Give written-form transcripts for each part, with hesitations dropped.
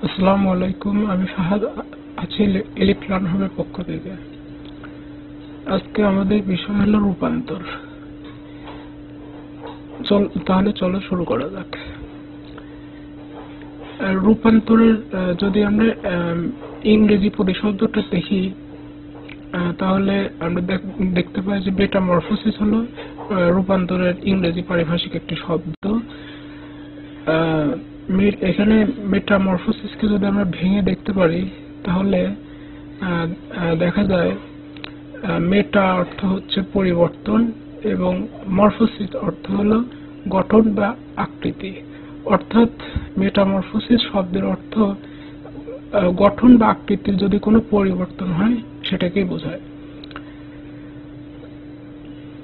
আসসালামু আলাইকুম, আমি ফাহাদ আছি এলিট লার্নারের পক্ষ থেকে। আজকে আমাদের বিষয় হলো রূপান্তর। তাহলে চলো শুরু করা যাক। রূপান্তরের যদি আমরা ইংরেজি পরিশব্দটা দেখি, তাহলে আমরা দেখতে পাই যে মেটামরফোসিস হলো রূপান্তরের ইংরেজি পারিভাষিক একটি শব্দ। এখানে মেটামরফোসিসকে যদি আমরা ভেঙে দেখতে পারি, তাহলে দেখা যায় মেটা অর্থ হচ্ছে পরিবর্তন এবং মরফোসিস অর্থ হলো গঠন বা আকৃতি। অর্থাৎ মেটামরফোসিস শব্দের অর্থ গঠন বা আকৃতির যদি কোনো পরিবর্তন হয় সেটাকেই বোঝায়।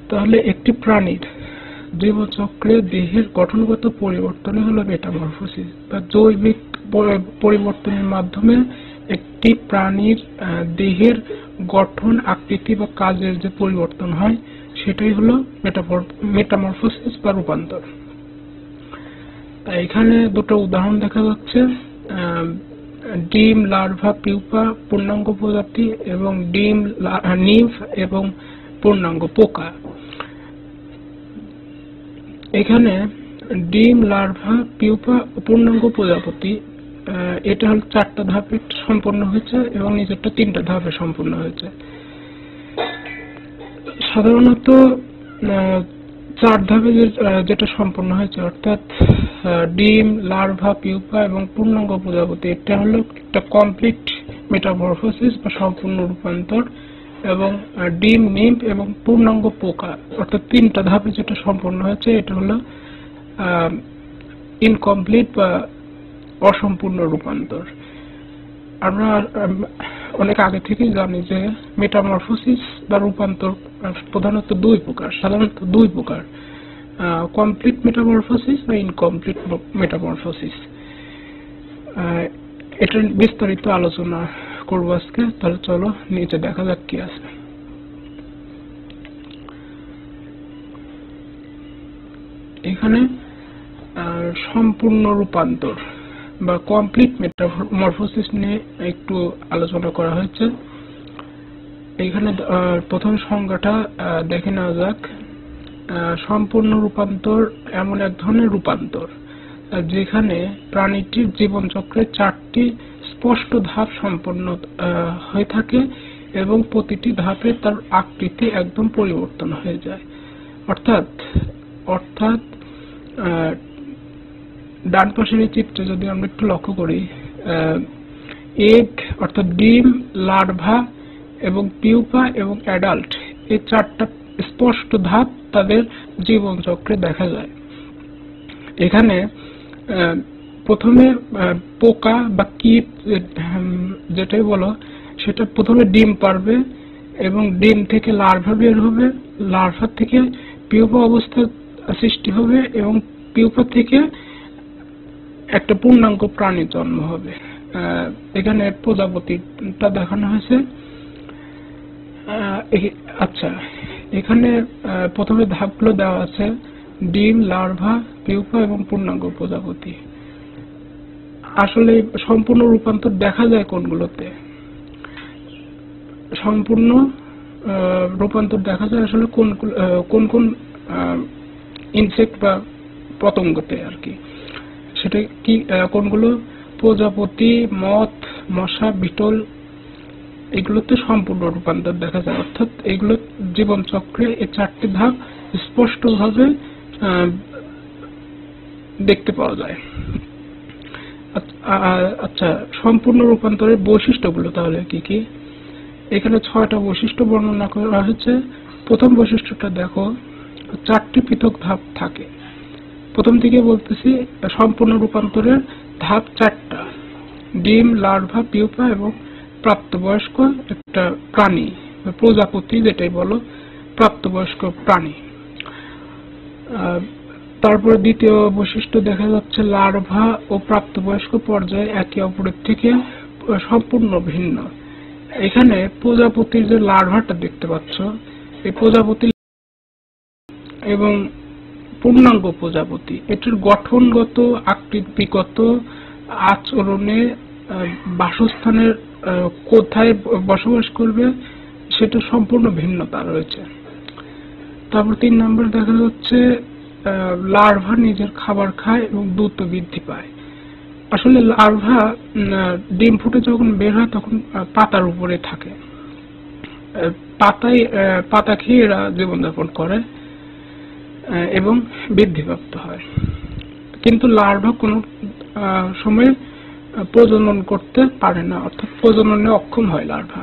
তাহলে একটি প্রাণীর জীবচক্রে দেহের গঠনগত পরিবর্তন হলো মেটামরফোসিস, বা জৈবিক পরিবর্তনের মাধ্যমে একটি প্রাণীর দেহের গঠন, আকৃতি বা কাজের যে পরিবর্তন হয় সেটাই হলো মেটামরফোসিস বা রূপান্তর। এখানে দুটো উদাহরণ দেখা যাচ্ছে, ডিম, লার্ভা, পিউপা পূর্ণাঙ্গ প্রজাতি এবং ডিম, নিম্ফ এবং পূর্ণাঙ্গ পোকা। এখানে ডিম, লার্ভা, পিউপা ও পূর্ণাঙ্গ প্রজাপতি, এটা হল 4টা ধাপে সম্পন্ন হয়েছে এবং নিচেরটা 3টা ধাপে সম্পন্ন হয়েছে। সাধারণত 4 ধাপে যেটা সম্পন্ন হয়েছে, অর্থাৎ ডিম, লার্ভা, পিউপা এবং পূর্ণাঙ্গ প্রজাপতি, এটা হলো একটা কমপ্লিট মেটামরফোসিস বা সম্পূর্ণ রূপান্তর। এবং ডিম, নিম্ফ এবং পূর্ণাঙ্গ পোকা, অর্থাৎ 3টা ধাপে যেটা সম্পন্ন হয়েছে এটা হলো ইনকমপ্লিট বা অসম্পূর্ণ রূপান্তর। আমরা অনেক আগে থেকেই জানি যে মেটামরফোসিস বা রূপান্তর প্রধানত সাধারণত দুই প্রকার, কমপ্লিট মেটামরফোসিস বা ইনকমপ্লিট মেটামরফোসিস। এটার বিস্তারিত আলোচনা করবো আজকে। তাহলে চলো নিচে দেখা যাক কি আছে। এখানে সম্পূর্ণ রূপান্তর বা কমপ্লিট মেটামরফোসিস নিয়ে একটু আলোচনা করা হয়েছে। এখানে প্রথম সংজ্ঞাটা দেখে নেওয়া যাক। সম্পূর্ণ রূপান্তর এমন এক ধরনের রূপান্তর যেখানে প্রাণীটির জীবনচক্রে 4টি স্পষ্ট ধাপ সম্পন্ন হয়ে থাকে এবং প্রতিটি ধাপে তার আকৃতি একদম পরিবর্তন হয়ে যায়। অর্থাৎ ডান পাশের এই চিত্রে যদি আমরা একটু লক্ষ্য করি, এগ অর্থাৎ ডিম, লার্ভা এবং পিউপা এবং অ্যাডাল্ট, এই 4টা স্পষ্ট ধাপ তাদের জীবনচক্রে দেখা যায়। এখানে প্রথমে পোকা বা কীট যেটাই বলো, সেটা প্রথমে ডিম পারবে এবং ডিম থেকে লার্ভা বের হবে, লার্ভা থেকে পিউপা অবস্থা সৃষ্টি হবে এবং পিউপা থেকে একটা পূর্ণাঙ্গ প্রাণী জন্ম হবে। এখানে প্রজাপতিটা দেখানো হয়েছে। আচ্ছা, এখানে প্রথমে ধাপগুলো দেওয়া আছে: ডিম, লার্ভা, পিউপা এবং পূর্ণাঙ্গ প্রজাপতি। আসলে সম্পূর্ণ রূপান্তর দেখা যায় কোনগুলোতে? সম্পূর্ণ রূপান্তর দেখা যায় আসলে কোন ইনসেক্ট বা পতঙ্গতে আর কি। সেটা কি কোনগুলো? প্রজাপতি, মথ, মশা, বিটল, এগুলোতে সম্পূর্ণ রূপান্তর দেখা যায়। অর্থাৎ এগুলো জীবনচক্রে এই 4টি ধাপ স্পষ্টভাবে দেখতে পাওয়া যায়। আচ্ছা, সম্পূর্ণ রূপান্তরের বৈশিষ্ট্যগুলো তাহলে কি কি? এখানে 6টা বৈশিষ্ট্য বর্ণনা করা হয়েছে। প্রথম বৈশিষ্ট্যটা দেখো, 4টি পৃথক ধাপ থাকে। প্রথম থেকে বলতেছি, সম্পূর্ণ রূপান্তরের ধাপ 4টা: ডিম, লার্ভা, পিউপা এবং প্রাপ্তবয়স্ক একটা প্রাণী, প্রজাপতি যেটাই বলো, প্রাপ্তবয়স্ক প্রাণী। তারপরে দ্বিতীয় বৈশিষ্ট্য দেখা যাচ্ছে, লার্ভা ও প্রাপ্তবয়স্ক পর্যায়ে একে অপরের থেকে সম্পূর্ণ ভিন্ন। এখানে প্রজাপতির যে লার্ভাটা দেখতে পাচ্ছ, এই প্রজাপতি এবং পূর্ণাঙ্গ প্রজাপতি, এটার গঠনগত, আকৃতিগত আচরণে, বাসস্থানের কোথায় বসবাস করবে সেটা সম্পূর্ণ ভিন্নতা রয়েছে। তারপর 3 নম্বর দেখা যাচ্ছে লার্ভা নিজের খাবার খায় এবং দ্রুত বৃদ্ধি পায়। আসলে লার্ভা ডিম ফুটে যখন বের হয় তখন পাতার উপরে থাকে, পাতা খেয়ে এরা জীবনযাপন করে এবং বৃদ্ধিপ্রাপ্ত হয়। কিন্তু লার্ভা কোনো সময় প্রজনন করতে পারে না, অর্থাৎ প্রজননে অক্ষম হয় লার্ভা।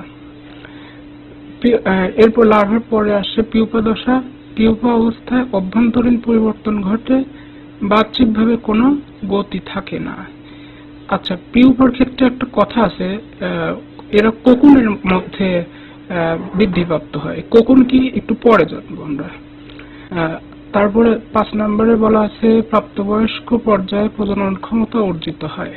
এরপর লার্ভার পরে আসে পিউপা দশা। পিউপা অবস্থায় অভ্যন্তরীণ পরিবর্তন ঘটে, বাহ্যিকভাবে কোনো গতি থাকে না। আচ্ছা, পিউপার ক্ষেত্রে একটা কথা আছে, এরা কোকুনের মধ্যে বৃদ্ধিপ্রাপ্ত হয়। কোকুন কি একটু পরে জানবো আমরা। তারপরে 5 নম্বরে বলা আছে প্রাপ্তবয়স্ক পর্যায়ে প্রজনন ক্ষমতা অর্জিত হয়।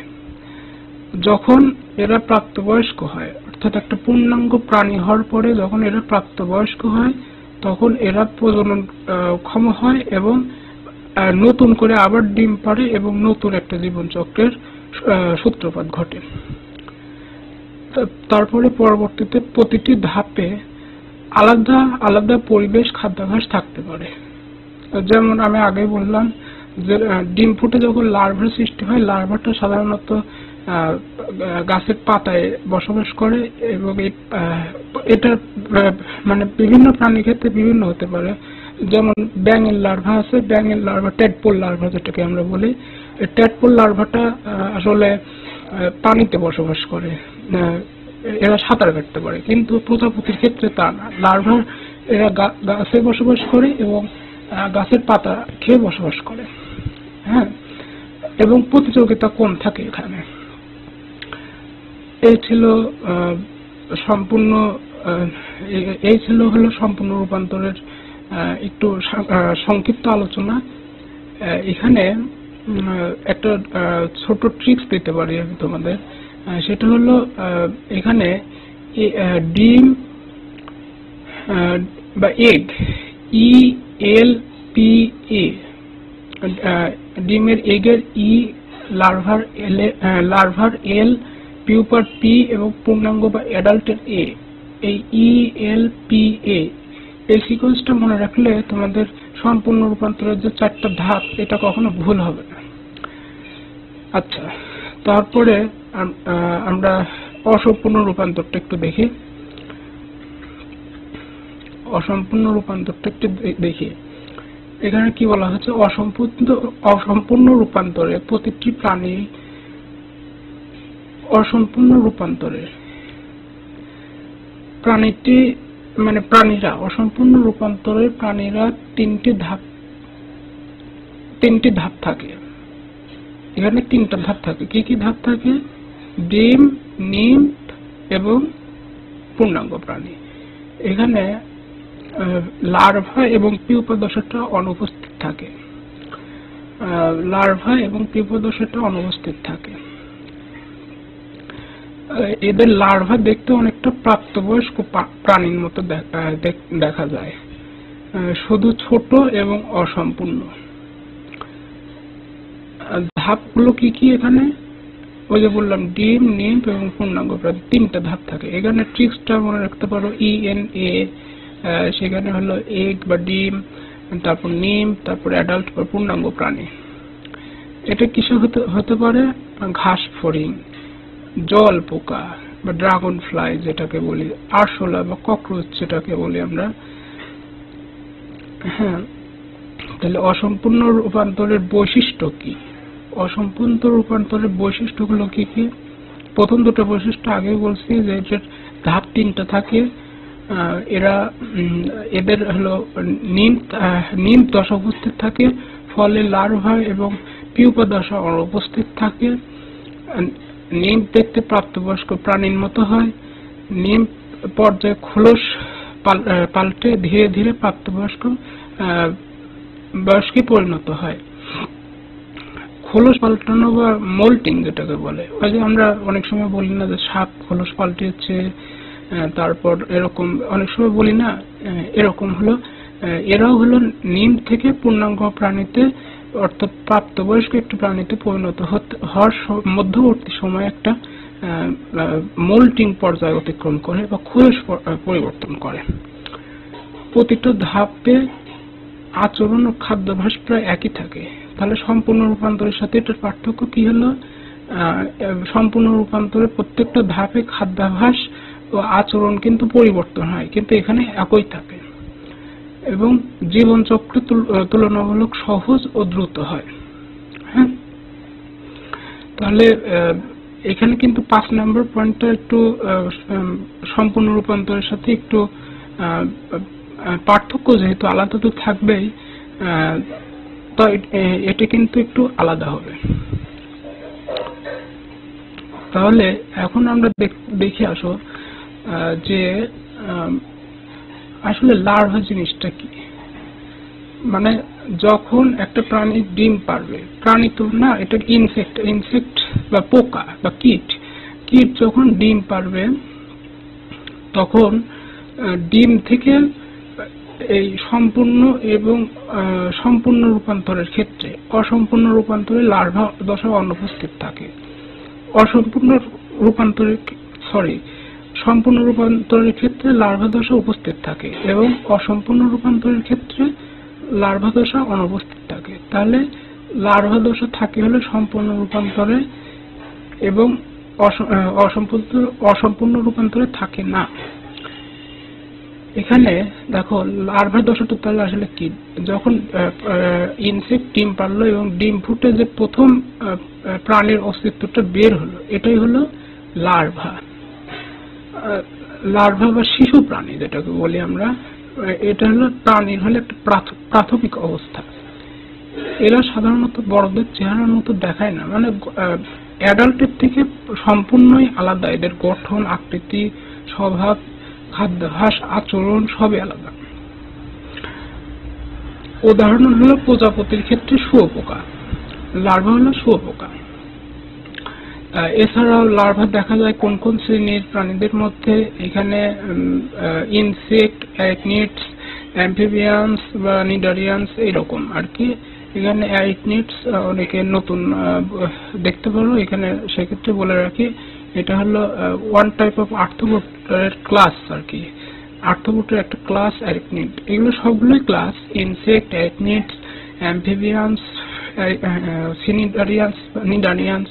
যখন এরা প্রাপ্তবয়স্ক হয়, অর্থাৎ একটা পূর্ণাঙ্গ প্রাণী হওয়ার পরে যখন এরা প্রাপ্তবয়স্ক হয় তখন এরা প্রজনন ক্ষম হয় এবং নতুন করে আবার ডিম পাড়ে এবং নতুন একটা জীবন চক্রের সূত্রপাত ঘটে। তারপরে পরবর্তীতে প্রতিটি ধাপে আলাদা আলাদা পরিবেশ খাদ্যাভ্যাস থাকতে পারে। যেমন আমি আগে বললাম যে ডিম ফুটে যখন লার্ভার সৃষ্টি হয়, লার্ভাটা সাধারণত গাছের পাতায় বসবাস করে এবং এটা মানে বিভিন্ন প্রাণীর ক্ষেত্রে বিভিন্ন হতে পারে। যেমন ব্যাঙের লার্ভা আছে, ব্যাঙের লার্ভা ট্যাডপোল লার্ভা যেটাকে আমরা বলি, এই ট্যাডপোল লার্ভাটা আসলে পানিতে বসবাস করে, এরা সাঁতার কাটতে পারে। কিন্তু প্রজাপতির ক্ষেত্রে তা না, লার্ভা এরা গাছে বসবাস করে এবং গাছের পাতা খেয়ে বসবাস করে। হ্যাঁ, এবং প্রতিযোগিতা কম থাকে এখানে। এই ছিল সম্পূর্ণ রূপান্তরের একটু সংক্ষিপ্ত আলোচনা। এখানে একটা ছোট ট্রিক্স দিতে পারি আমি তোমাদের, সেটা হলো এখানে ডিম বা এগ, ELPA, ডিমের এগের ই, লার্ভার এল, পিউপার পি এবং পূর্ণাঙ্গ বা অ্যাডাল্টের এ। এই ELPA এই সিকোয়েন্সটা মনে রাখলে তোমাদের সম্পূর্ণ রূপান্তরের যে 4টা ধাপ এটা কখনো ভুল হবে না। আচ্ছা, তারপরে আমরা অসম্পূর্ণ রূপান্তরটা একটু দেখি। এখানে কি বলা হচ্ছে, অসম্পূর্ণ রূপান্তরে প্রতিটি অসম্পূর্ণ রূপান্তরের প্রাণীরা তিনটি ধাপ থাকে। এখানে 3টা ধাপ থাকে। কি কি ধাপ থাকে? ডিম, নিম্ফ এবং পূর্ণাঙ্গ প্রাণী। এখানে লার্ভা এবং পিউপা দশাটা অনুপস্থিত থাকে। এদের লার্ভা দেখতে অনেকটা প্রাপ্তবয়স্ক প্রাণীর মতো দেখা যায়, শুধু ছোট এবং অসম্পূর্ণ। ধাপগুলো কি কি? এখানে ওই যে বললাম ডিম, নিম্ফ এবং পূর্ণাঙ্গ প্রাণী, 3টা ধাপ থাকে। এখানে ট্রিক্সটা মনে রাখতে পারো, ENA, সেখানে হলো এগ বা ডিম, তারপর নিম্ফ, তারপর অ্যাডাল্ট বা পূর্ণাঙ্গ প্রাণী। এটা কিসে হতে পারে? ঘাস ফড়িং, জল পোকা বা ড্রাগন ফ্লাই যেটাকে বলি, আরশোলা বা ককরোচ যেটাকে বলি আমরা। হ্যাঁ, তাহলে অসম্পূর্ণ রূপান্তরের বৈশিষ্ট্য কি? অসম্পূর্ণ রূপান্তরের বৈশিষ্ট্যগুলো কি কি? প্রথম 2টা বৈশিষ্ট্য আগে বলছি যে ধাপ 3টা থাকে। এদের হলো নিম্ফ দশা উপস্থিত থাকে, ফলে লার্ভা এবং পিউপা দশা অনুপস্থিত থাকে। নিম্ফ দেখতে প্রাপ্তবয়স্ক প্রাণীর মতো হয়। নিম্ফ পর্যায়ে খোলস পাল্টে ধীরে ধীরে বয়স্কে পরিণত হয়। খোলস পাল্টানো বা মোল্টিং যেটাকে বলে, ওই যে আমরা অনেক সময় বলি না যে সাপ খোলস পাল্টেছে, তারপর এরকম অনেক সময় বলি না, এরকম হলো এরাও হলো নিম্ফ থেকে পূর্ণাঙ্গ প্রাণীতে অর্থাৎ প্রাপ্তবয়স্ক একটি প্রাণীতে পরিণত হওয়ার মধ্যবর্তী সময় একটা মোল্টিং পর্যায় অতিক্রম করে বা ক্ষয়শ পরিবর্তন করে। প্রতিটা ধাপে আচরণ ও খাদ্যাভ্যাস প্রায় একই থাকে। তাহলে সম্পূর্ণ রূপান্তরের সাথে এটার পার্থক্য কি হলো? সম্পূর্ণ রূপান্তরের প্রত্যেকটা ধাপে খাদ্যাভ্যাস ও আচরণ কিন্তু পরিবর্তন হয়, কিন্তু এখানে একই থাকে এবং জীবনচক্র তুলনামূলক সহজ ও দ্রুত হয়। হ্যাঁ, তাহলে এখানে কিন্তু 5 নম্বর পয়েন্টটা একটু সম্পূর্ণ রূপান্তরের সাথে একটু পার্থক্য যেহেতু আলাদা তো থাকবেই, তো এটা কিন্তু একটু আলাদা হবে। তাহলে এখন আমরা দেখে আসো যে আসলে লার্ভা জিনিসটা কি। মানে যখন একটা প্রাণী ডিম পারবে, প্রাণী তো না, এটা ইনসেক্ট বা পোকা বা কীট যখন ডিম পারবে তখন ডিম থেকে এই সম্পূর্ণ এবং সম্পূর্ণ রূপান্তরের ক্ষেত্রে অসম্পূর্ণ রূপান্তরে লার্ভা দশা অনুপস্থিত থাকে। সম্পূর্ণ রূপান্তরের ক্ষেত্রে লার্ভা দশা উপস্থিত থাকে এবং অসম্পূর্ণ রূপান্তরের ক্ষেত্রে লার্ভা দশা অনুপস্থিত থাকে। তাহলে লার্ভা দশা থাকে হলো সম্পূর্ণ রূপান্তরে এবং অসম্পূর্ণ রূপান্তরে থাকে না। এখানে দেখো লার্ভা দশাটা তাহলে আসলে কি? যখন ইনসেক্ট ডিম পারলো এবং ডিম ফুটে যে প্রথম প্রাণীর অস্তিত্বটা বের হলো, এটাই হলো লার্ভা বা শিশু প্রাণী যেটাকে বলি আমরা। এটা হলো প্রাণীর হলো একটা প্রাথমিক অবস্থা। এরা সাধারণত বড়দের চেহারার মতো দেখায় না, মানে অ্যাডাল্টের থেকে সম্পূর্ণই আলাদা। এদের গঠন, আকৃতি, স্বভাব, খাদ্যাভ্যাস, আচরণ সবই আলাদা। উদাহরণ হলো প্রজাপতির ক্ষেত্রে শুঁয়োপোকা। লার্ভা হলো শুঁয়োপোকা। এছাড়াও লার্ভা দেখা যায় কোন কোন শ্রেণীর প্রাণীদের মধ্যে? এখানে ইনসেক্ট, অ্যারাইকনিডস, অ্যাম্ফিবিয়ান্স বা নিডারিয়ান্স এইরকম আর কি। এখানে অ্যারাইকনিডস অনেকে নতুন দেখতে পারো। এখানে সেক্ষেত্রে বলে রাখি এটা হলো ওয়ান টাইপ অফ আর্থ্রোপোডের ক্লাস আর কি। আর্থ্রোপোডের একটা ক্লাস অ্যারাইকনিড। এগুলো সবগুলোই ক্লাস। ইনসেক্ট, অ্যারাইকনিডস, অ্যাম্ফিবিয়ান্স, নিডারিয়ান্স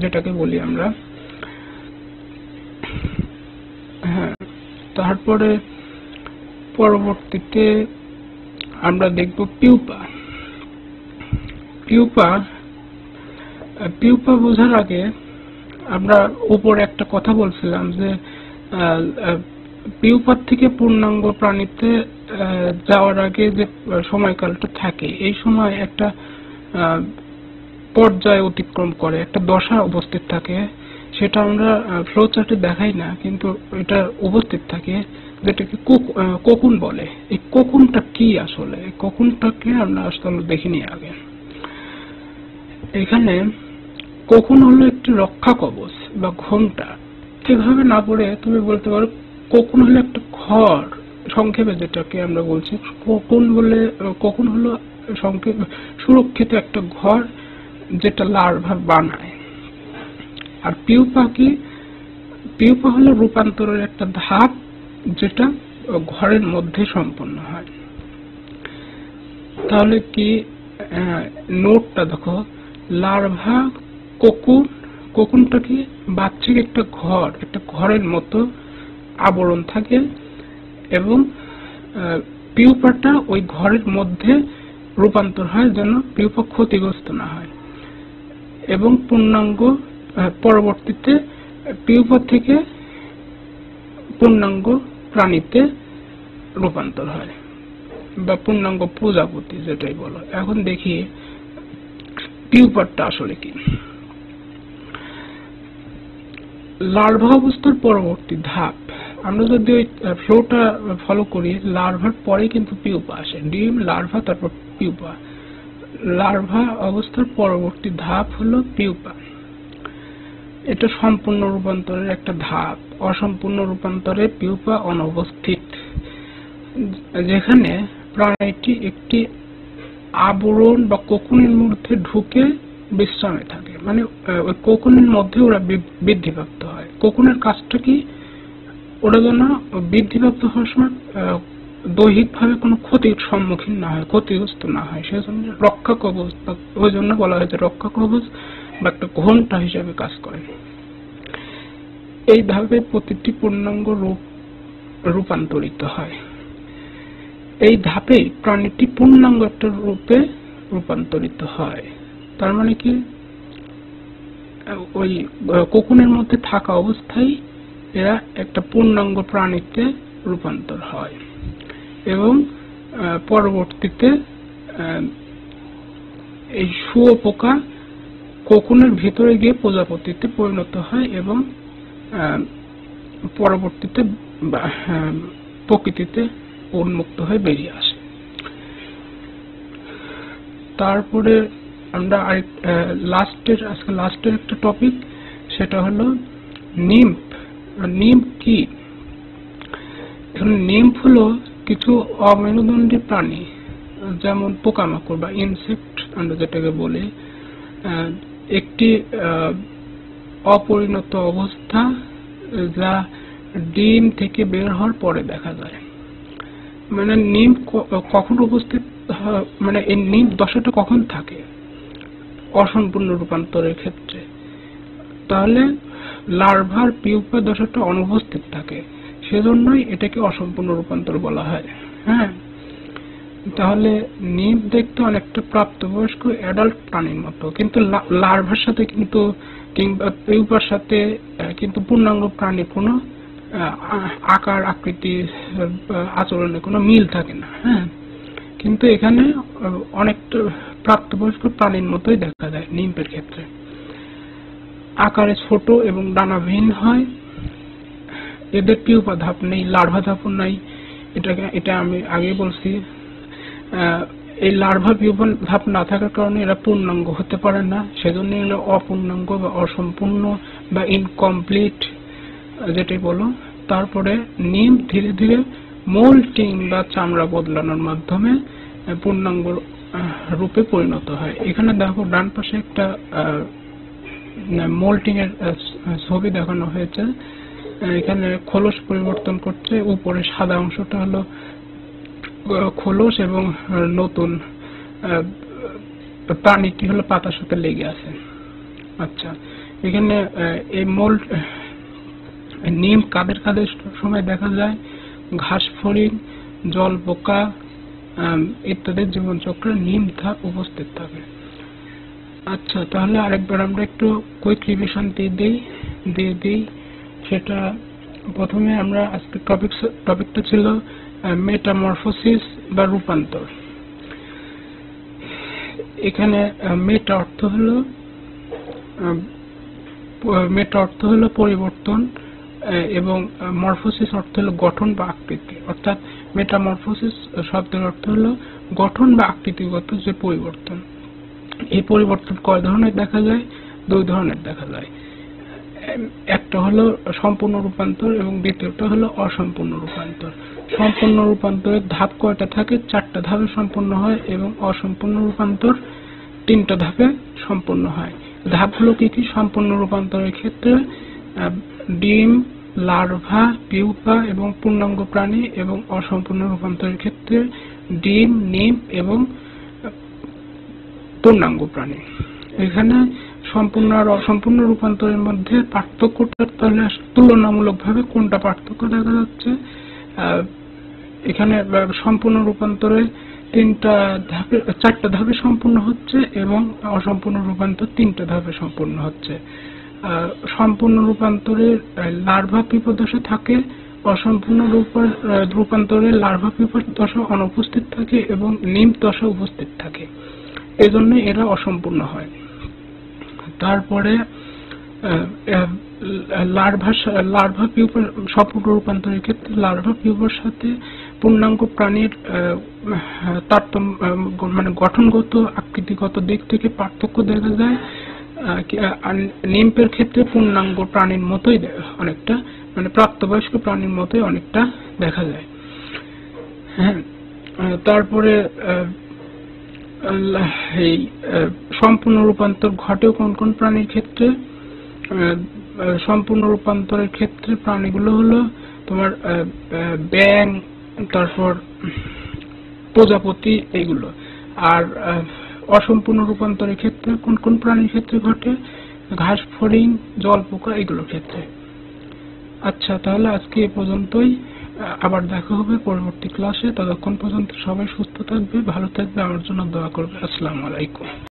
যেটাকে বলি আমরা। হ্যাঁ, তারপরে পরবর্তীতে আমরা দেখব পিউপা। পিউপা বোঝার আগে আমরা উপরে একটা কথা বলছিলাম যে পিউপার থেকে পূর্ণাঙ্গ প্রাণীতে যাওয়ার আগে যে সময়কালটা থাকে, এই সময় একটা পর্যায় অতিক্রম করে, একটা দশা উপস্থিত থাকে। সেটা আমরা ফ্লোচার্টে দেখাই না, কিন্তু এটা উপস্থিত থাকে, যেটাকে কোকুন বলে। এই কোকুনটা কি আসলে? কোকুনটাকে আমরা আসলে দেখিনি আগে। এখানে কোকুন হলো একটি রক্ষা কবচ বা ঘোমটা। এভাবে না পড়ে তুমি বলতে পারো কোকুন হলো একটা ঘর, সংক্ষেপে যেটাকে আমরা বলছি কোকুন হলো সংক্ষেপে সুরক্ষিত একটা ঘর যেটা লার্ভা বানায়। আর পিউপা কি? পিউপা হলো রূপান্তরের একটা ধাপ যেটা ঘরের মধ্যে সম্পন্ন হয়। তাহলে কি নোটটা দেখো, লার্ভা, কোকুনটা কি? বাহ্যিক একটা ঘর, একটা ঘরের মতো আবরণ থাকে এবং পিউপাটা ওই ঘরের মধ্যে রূপান্তর হয় যেন পিউপা ক্ষতিগ্রস্ত না হয় এবং পরবর্তীতে পিউপা থেকে পূর্ণাঙ্গ প্রাণীতে রূপান্তর হয় বা পূর্ণাঙ্গ প্রজাপতি যেটাই বলো। এখন দেখি পিউপারটা আসলে কি। লার্ভা অবস্থার পরবর্তী ধাপ, আমরা যদি ওই ফ্লোটা ফলো করি, লার্ভার পরে কিন্তু পিউপা আসে। ডিম, লার্ভা, তারপর পিউপা। লার্ভা অবস্থার পরবর্তী ধাপ হলো পিউপা। এটা সম্পূর্ণ রূপান্তরের একটা ধাপ। অসম্পূর্ণ রূপান্তরে পিউপা অনুপস্থিত, যেখানে প্রাণীটি একটি আবরণ বা কোকুনের মধ্যে ঢুকে বিশ্রামে থাকে, মানে ওই কোকুনের মধ্যে ওরা বৃদ্ধিপ্রাপ্ত হয়। কোকুনের কাজটা কি, ওরা যেন বৃদ্ধিপ্রাপ্ত হওয়ার সময় দৈহিকভাবে কোনো ক্ষতির সম্মুখীন না হয়, ক্ষতিগ্রস্ত না হয়, সেজন্য রক্ষা কবচ, ওই জন্য বলা হয়েছে রক্ষা কবচ বা একটা ঘণ্টা হিসেবে কাজ করে। এই ধাপে প্রতিটি পূর্ণাঙ্গ রূপান্তরিত হয়। এই ধাপে প্রাণীটি পূর্ণাঙ্গ একটা রূপে রূপান্তরিত হয়। তার মানে কি, ওই কোকুনের মধ্যে থাকা অবস্থায় এরা একটা পূর্ণাঙ্গ প্রাণীতে রূপান্তর হয় এবং পরবর্তীতে এই শুঁয়োপোকা কোকুনের ভিতরে গিয়ে প্রজাপতিতে পরিণত হয় এবং পরবর্তীতে প্রকৃতিতে উন্মুক্ত হয়ে বেরিয়ে আসে। তারপরে আমরা আজকে লাস্টের একটা টপিক, সেটা হলো নিম্ফ। নিম্ফ কি? নিম্ফ হলো কিছু অমেরুদণ্ডী প্রাণী, যেমন পোকামাকড় বা ইনসেক্ট আমরা যেটাকে বলি, একটি অপরিণত অবস্থা যা ডিম থেকে বের হওয়ার পরে দেখা যায়। মানে নিম্ফ কখন উপস্থিত, মানে এই নিম্ফ দশাটা কখন থাকে? অসম্পূর্ণ রূপান্তরের ক্ষেত্রে। তাহলে লার্ভার পিউপা দশাটা অনুপস্থিত থাকে, সেজন্যই এটাকে অসম্পূর্ণ রূপান্তর বলা হয়। হ্যাঁ, তাহলে নিম্ফ দেখতে অনেকটা প্রাপ্তবয়স্ক অ্যাডাল্ট প্রাণীর মতো, কিন্তু লার্ভার সাথে কিন্তু কিংবা পিউপার সাথে কিন্তু পূর্ণাঙ্গ প্রাণীর কোনো আকার আকৃতি আচরণে কোনো মিল থাকে না। হ্যাঁ, কিন্তু এখানে অনেকটা প্রাপ্তবয়স্ক প্রাণীর মতোই দেখা যায় নিম্ফের ক্ষেত্রে। আকারে ছোট এবং ডানাবিহীন হয়। এদের পিউপা ধাপ নেই, লার্ভা ধাপও নাই। এটা আমি আগে বলছি। এই লার্ভা পিউপা ধাপ না থাকার কারণে এরা পূর্ণাঙ্গ হতে পারে না, সেজন্য এগুলো অপূর্ণাঙ্গ বা অসম্পূর্ণ বা ইনকমপ্লিট যেটাই বলো। তারপরে নিম্ফ ধীরে ধীরে মোল্টিং বা চামড়া বদলানোর মাধ্যমে পূর্ণাঙ্গ রূপে পরিণত হয়। এখানে দেখো ডান পাশে একটা মোল্টিং এর ছবি দেখানো হয়েছে। এখানে খোলস পরিবর্তন করছে, উপরে সাদা অংশটা হলো খোলস এবং নতুন প্রাণীটি হলো পাতার সাথে লেগে আছে। আচ্ছা, এখানে এই নিম্ফ কাদের কাদের সময় দেখা যায়? ঘাস ফড়িং, জল পোকা ইত্যাদি জীবনচক্রে নিম্ফ ধাপ উপস্থিত থাকে। আচ্ছা, তাহলে আরেকবার আমরা একটু কুইক রিভিশন দিয়ে দিই। সেটা প্রথমে আমরা আজকে টপিকটা ছিল মেটামরফোসিস বা রূপান্তর। এখানে মেটা অর্থ হলো পরিবর্তন এবং মরফোসিস অর্থ হলো গঠন বা আকৃতি। অর্থাৎ মেটামরফোসিস শব্দের অর্থ হলো গঠন বা আকৃতিগত যে পরিবর্তন। এই পরিবর্তন কয় ধরনের দেখা যায়? দুই ধরনের দেখা যায়। একটা হলো সম্পূর্ণ রূপান্তর এবং দ্বিতীয়টা হলো অসম্পূর্ণ রূপান্তর। সম্পূর্ণ রূপান্তরের ধাপ কয়টা থাকে? 4টা ধাপে সম্পন্ন হয় এবং অসম্পূর্ণ রূপান্তর 3টা ধাপে সম্পন্ন হয়। ধাপগুলো কি কি? সম্পূর্ণ রূপান্তরের ক্ষেত্রে ডিম, লার্ভা, পিউপা এবং পূর্ণাঙ্গ প্রাণী, এবং অসম্পূর্ণ রূপান্তরের ক্ষেত্রে ডিম, নিম্ফ এবং পূর্ণাঙ্গ প্রাণী। এখানে সম্পূর্ণ আর অসম্পূর্ণ রূপান্তরের মধ্যে পার্থক্যটা তাহলে তুলনামূলকভাবে কোনটা পার্থক্য দেখা যাচ্ছে? এখানে সম্পূর্ণ রূপান্তরে 4টা ধাপে সম্পূর্ণ হচ্ছে এবং অসম্পূর্ণ রূপান্তর 3টা ধাপে সম্পূর্ণ হচ্ছে। সম্পূর্ণ রূপান্তরে লার্ভা পিউপা দশা থাকে, অসম্পূর্ণ রূপান্তরে লার্ভা পিউপা দশা অনুপস্থিত থাকে এবং নিম্ফ দশা উপস্থিত থাকে। এজন্য এরা অসম্পূর্ণ হয়। তারপরে লার্ভা পিউপার সম্পূর্ণ রূপান্তরের ক্ষেত্রে লার্ভা পিউপার সাথে পূর্ণাঙ্গ প্রাণীর তারতম্য, মানে গঠনগত আকৃতিগত দিক থেকে পার্থক্য দেখা যায়। নিম্ফের ক্ষেত্রে পূর্ণাঙ্গ প্রাণীর মতোই অনেকটা, মানে প্রাপ্তবয়স্ক প্রাণীর মতোই অনেকটা দেখা যায়। হ্যাঁ, তারপরে এই সম্পূর্ণ রূপান্তর ঘটে কোন কোন প্রাণীর ক্ষেত্রে? সম্পূর্ণ রূপান্তরের ক্ষেত্রে প্রাণীগুলো হলো তোমার ব্যাঙ, তারপর প্রজাপতি, এইগুলো। আর অসম্পূর্ণ রূপান্তরের ক্ষেত্রে কোন কোন প্রাণীর ক্ষেত্রে ঘটে? ঘাস ফড়িং, জল পোকা, এগুলোর ক্ষেত্রে। আচ্ছা, তাহলে আজকে এ পর্যন্তই। আবার দেখা হবে পরবর্তী ক্লাসে। ততক্ষণ পর্যন্ত সবাই সুস্থ থাকবে, ভালো থাকবে, আমার জন্য দোয়া করবে। আসসালামু আলাইকুম।